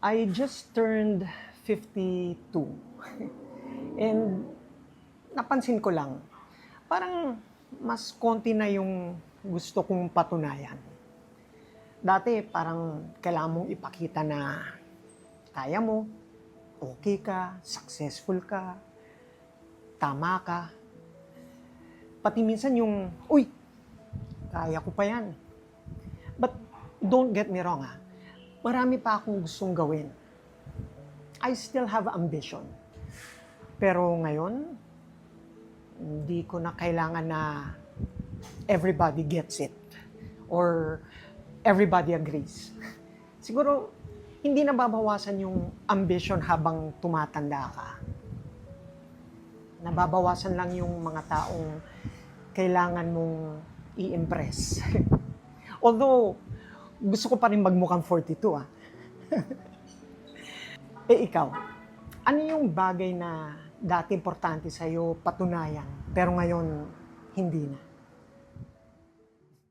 I just turned 52. And napansin ko lang, parang mas konti na yung gusto kong patunayan. Dati parang kailangan mong ipakita na kaya mo, okay ka, successful ka, tama ka. Pati minsan yung, uy, kaya ko pa yan. But don't get me wrong marami pa akong gustong gawin. I still have ambition. Pero ngayon, hindi ko na kailangan na everybody gets it or everybody agrees. Siguro, hindi nababawasan yung ambition habang tumatanda ka. Nababawasan lang yung mga taong kailangan mong i-impress. Although, gusto ko pa rin magmukhang 42 ikaw, ano yung bagay na dati importante sa'yo patunayan, pero ngayon hindi na?